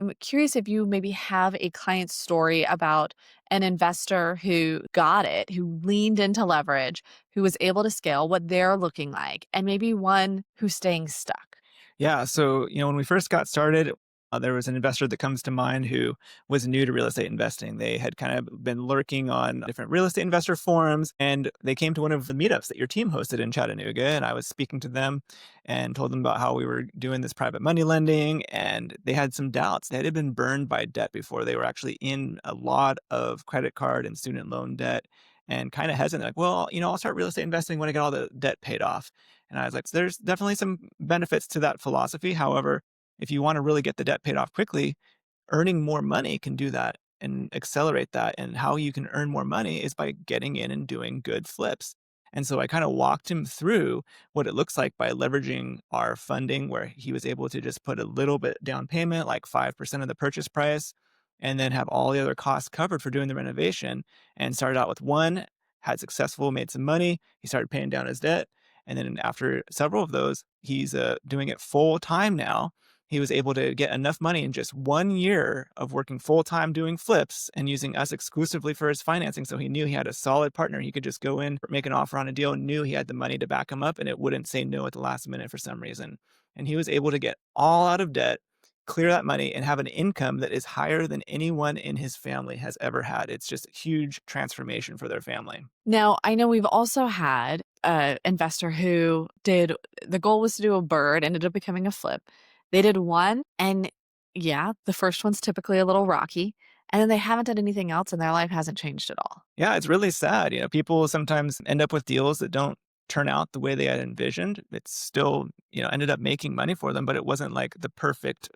I'm curious if you maybe have a client story about an investor who got it, who leaned into leverage, who was able to scale, what they're looking like, and maybe one who's staying stuck. Yeah. So, when we first got started, there was an investor that comes to mind who was new to real estate investing. They had kind of been lurking on different real estate investor forums, and they came to one of the meetups that your team hosted in Chattanooga. And I was speaking to them and told them about how we were doing this private money lending. And they had some doubts. They had been burned by debt before. They were actually in a lot of credit card and student loan debt and kind of hesitant, like, well, I'll start real estate investing when I get all the debt paid off. And I was like, there's definitely some benefits to that philosophy. However, if you want to really get the debt paid off quickly, earning more money can do that and accelerate that. And how you can earn more money is by getting in and doing good flips. And so I kind of walked him through what it looks like by leveraging our funding, where he was able to just put a little bit down payment, like 5% of the purchase price, and then have all the other costs covered for doing the renovation. And started out with one, had successful, made some money. He started paying down his debt. And then after several of those, he's doing it full time now. He was able to get enough money in just 1 year of working full time doing flips and using us exclusively for his financing. So he knew he had a solid partner. He could just go in, make an offer on a deal, and knew he had the money to back him up and it wouldn't say no at the last minute for some reason. And he was able to get all out of debt, clear that money, and have an income that is higher than anyone in his family has ever had. It's just a huge transformation for their family. Now, I know we've also had an investor who did the goal was to do a bird, ended up becoming a flip. They did one, and yeah, the first one's typically a little rocky, and then they haven't done anything else, and their life hasn't changed at all. Yeah, it's really sad. People sometimes end up with deals that don't turn out the way they had envisioned. It's still, ended up making money for them, but it wasn't like the perfect,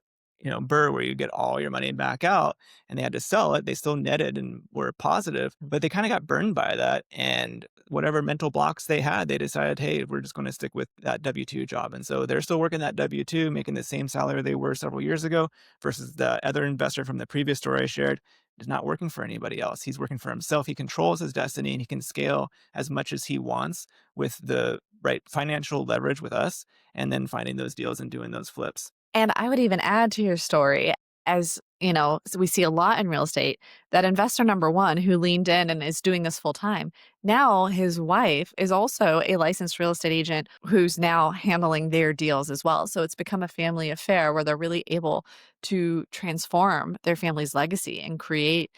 burr where you get all your money back out and they had to sell it. They still netted and were positive, but they kind of got burned by that. And whatever mental blocks they had, they decided, hey, we're just going to stick with that W 2 job. And so they're still working that W 2, making the same salary they were several years ago versus the other investor from the previous story I shared is not working for anybody else. He's working for himself. He controls his destiny and he can scale as much as he wants with the right financial leverage with us and then finding those deals and doing those flips. And I would even add to your story, as so we see a lot in real estate, that investor number one who leaned in and is doing this full time. Now his wife is also a licensed real estate agent who's now handling their deals as well. So it's become a family affair where they're really able to transform their family's legacy and create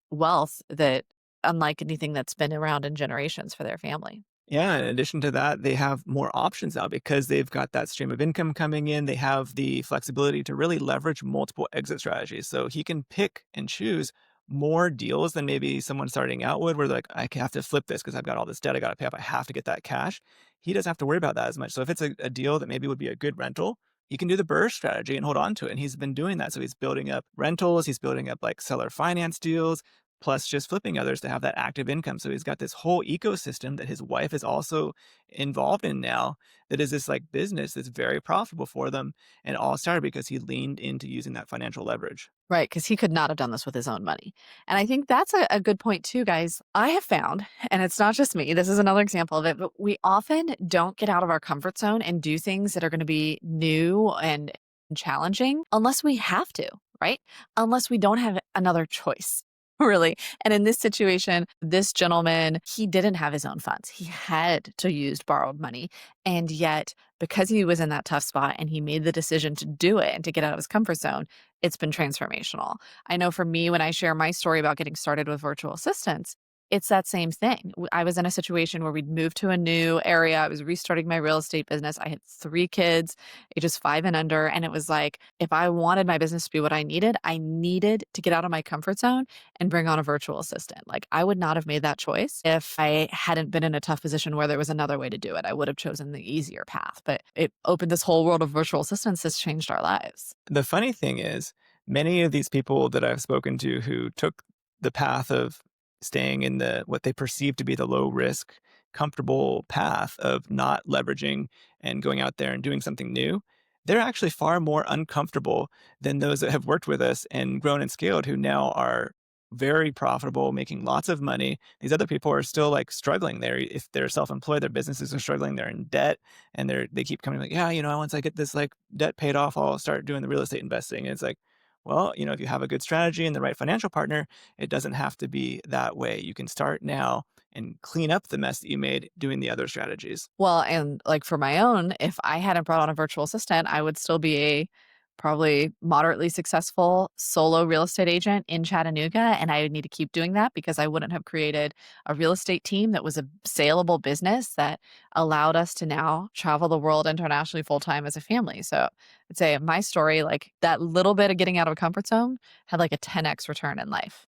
wealth that unlike anything that's been around in generations for their family. Yeah, in addition to that, they have more options now because they've got that stream of income coming in. They have the flexibility to really leverage multiple exit strategies. So he can pick and choose more deals than maybe someone starting out would, where they're like, I have to flip this because I've got all this debt I got to pay off. I have to get that cash. He doesn't have to worry about that as much. So if it's a deal that maybe would be a good rental, he can do the burst strategy and hold on to it. And he's been doing that. So he's building up rentals, he's building up like seller finance deals, plus just flipping others to have that active income. So he's got this whole ecosystem that his wife is also involved in now that is this like business that's very profitable for them. And all started because he leaned into using that financial leverage. Right, because he could not have done this with his own money. And I think that's a good point too, guys. I have found, and it's not just me, this is another example of it, but we often don't get out of our comfort zone and do things that are going to be new and challenging unless we have to, right? Unless we don't have another choice. Really. And in this situation, this gentleman, he didn't have his own funds. He had to use borrowed money. And yet, because he was in that tough spot and he made the decision to do it and to get out of his comfort zone, it's been transformational. I know for me, when I share my story about getting started with virtual assistants, it's that same thing. I was in a situation where we'd moved to a new area. I was restarting my real estate business. I had 3 kids, ages 5 and under. And it was like, if I wanted my business to be what I needed to get out of my comfort zone and bring on a virtual assistant. Like, I would not have made that choice if I hadn't been in a tough position where there was another way to do it. I would have chosen the easier path. But it opened this whole world of virtual assistants that's changed our lives. The funny thing is, many of these people that I've spoken to who took the path of staying in the what they perceive to be the low risk, comfortable path of not leveraging and going out there and doing something new, they're actually far more uncomfortable than those that have worked with us and grown and scaled who now are very profitable, making lots of money. These other people are still like struggling there. If they're self-employed, their businesses are struggling, they're in debt, and they keep coming like, yeah, once I get this like debt paid off, I'll start doing the real estate investing. And it's like, Well, if you have a good strategy and the right financial partner, it doesn't have to be that way. You can start now and clean up the mess that you made doing the other strategies. Well, and like for my own, if I hadn't brought on a virtual assistant, I would still be a probably moderately successful solo real estate agent in Chattanooga. And I would need to keep doing that because I wouldn't have created a real estate team that was a saleable business that allowed us to now travel the world internationally full time as a family. So I'd say my story, like that little bit of getting out of a comfort zone, had like a 10x return in life.